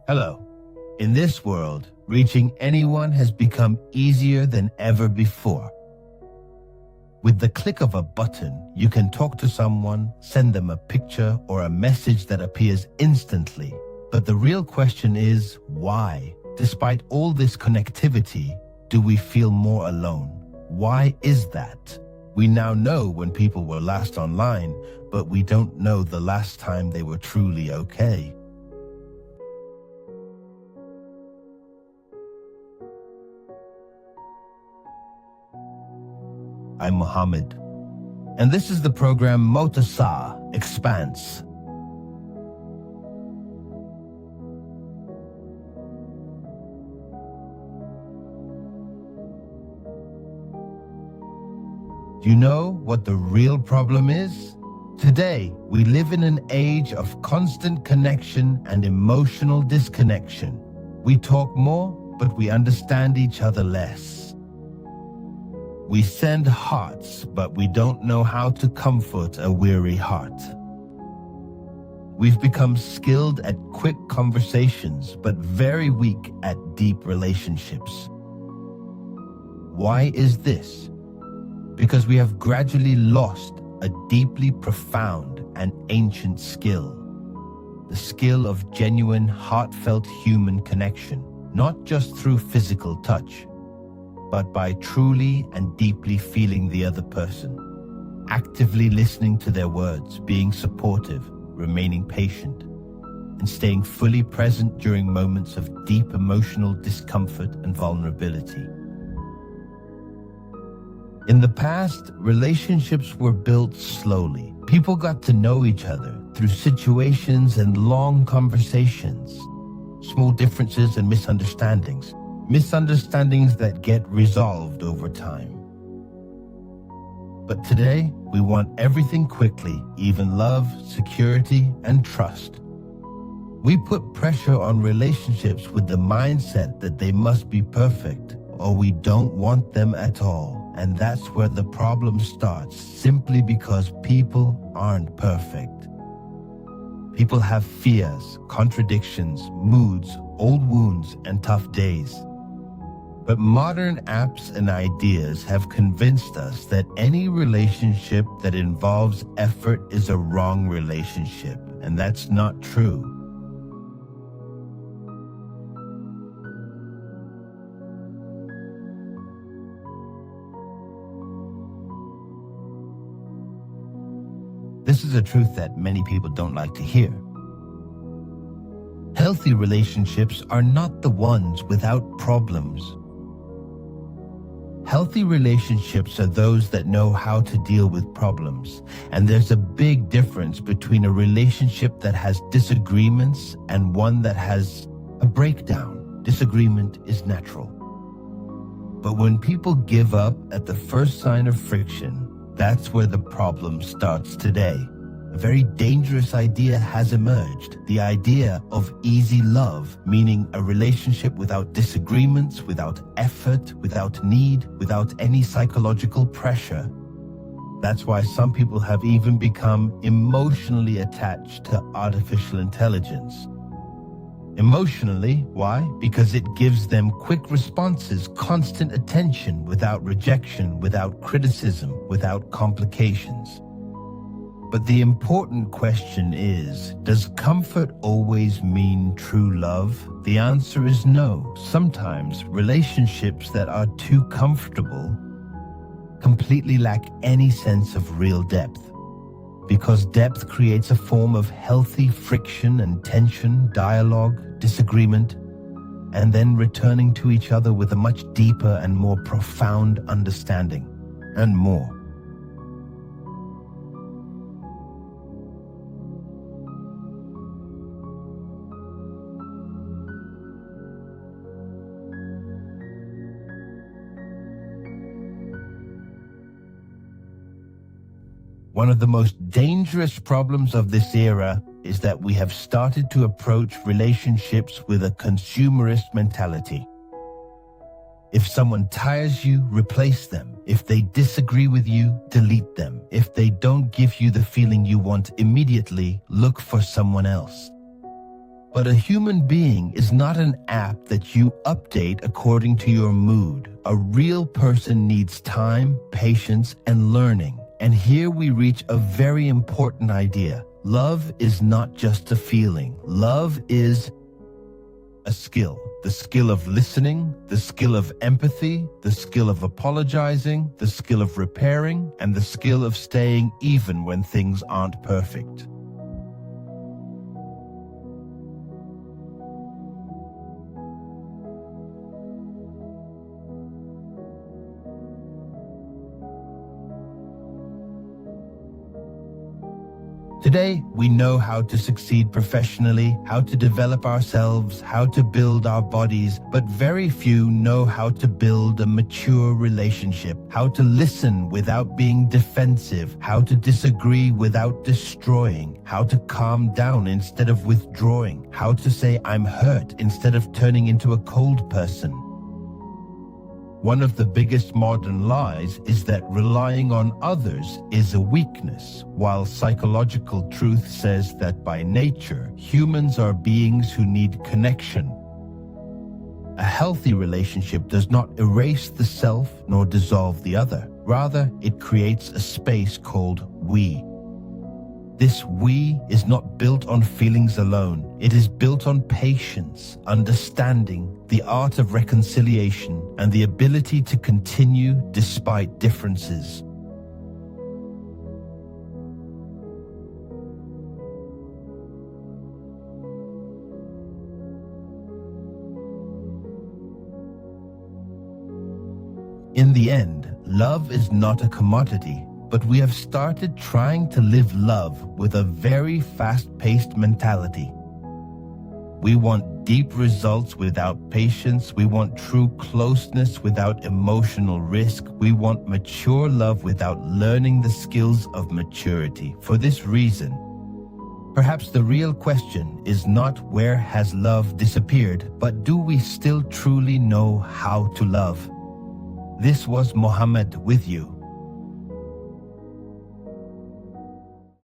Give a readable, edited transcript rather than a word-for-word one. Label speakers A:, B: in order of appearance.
A: Hello. In this world, reaching anyone has become easier than ever before. With the click of a button, you can talk to someone, send them a picture or a message that appears instantly. But the real question is, why? Despite all this connectivity, do we feel more alone? Why is that? We now know when people were last online, but we don't know the last time they were truly okay. I'm Mohammed, and this is the program Motasa Expanse. Do you know what the real problem is? Today, we live in an age of constant connection and emotional disconnection. We talk more, but we understand each other less. We send hearts, but we don't know how to comfort a weary heart. We've become skilled at quick conversations, but very weak at deep relationships. Why is this? Because we have gradually lost a deeply profound and ancient skill. The skill of genuine, heartfelt human connection, not just through physical touch, but by truly and deeply feeling the other person, actively listening to their words, being supportive, remaining patient, and staying fully present during moments of deep emotional discomfort and vulnerability. In the past, relationships were built slowly. People got to know each other through situations and long conversations, small differences and misunderstandings that get resolved over time. But today, we want everything quickly, even love, security, and trust. We put pressure on relationships with the mindset that they must be perfect, or we don't want them at all. And that's where the problem starts, simply because people aren't perfect. People have fears, contradictions, moods, old wounds, and tough days. But modern apps and ideas have convinced us that any relationship that involves effort is a wrong relationship, and that's not true. This is a truth that many people don't like to hear. Healthy relationships are not the ones without problems. Healthy relationships are those that know how to deal with problems, and there's a big difference between a relationship that has disagreements and one that has a breakdown. Disagreement is natural. But when people give up at the first sign of friction, that's where the problem starts today. A very dangerous idea has emerged, the idea of easy love, meaning a relationship without disagreements, without effort, without need, without any psychological pressure. That's why some people have even become emotionally attached to artificial intelligence. Emotionally, why? Because it gives them quick responses, constant attention, without rejection, without criticism, without complications. But the important question is, does comfort always mean true love? The answer is no. Sometimes relationships that are too comfortable completely lack any sense of real depth. Because depth creates a form of healthy friction and tension, dialogue, disagreement, and then returning to each other with a much deeper and more profound understanding, and more. One of the most dangerous problems of this era is that we have started to approach relationships with a consumerist mentality. If someone tires you, replace them. If they disagree with you, delete them. If they don't give you the feeling you want immediately, look for someone else. But a human being is not an app that you update according to your mood. A real person needs time, patience, and learning. And here we reach a very important idea. Love is not just a feeling. Love is a skill. The skill of listening, the skill of empathy, the skill of apologizing, the skill of repairing, and the skill of staying even when things aren't perfect. Today, we know how to succeed professionally, how to develop ourselves, how to build our bodies, but very few know how to build a mature relationship, how to listen without being defensive, how to disagree without destroying, how to calm down instead of withdrawing, how to say I'm hurt instead of turning into a cold person. One of the biggest modern lies is that relying on others is a weakness, while psychological truth says that by nature, humans are beings who need connection. A healthy relationship does not erase the self nor dissolve the other. Rather, it creates a space called we. This we is not built on feelings alone. It is built on patience, understanding, the art of reconciliation, and the ability to continue despite differences. In the end, love is not a commodity, but we have started trying to live love with a very fast-paced mentality. We want deep results without patience. We want true closeness without emotional risk. We want mature love without learning the skills of maturity. For this reason, perhaps the real question is not where has love disappeared, but do we still truly know how to love? This was Mohammed with you.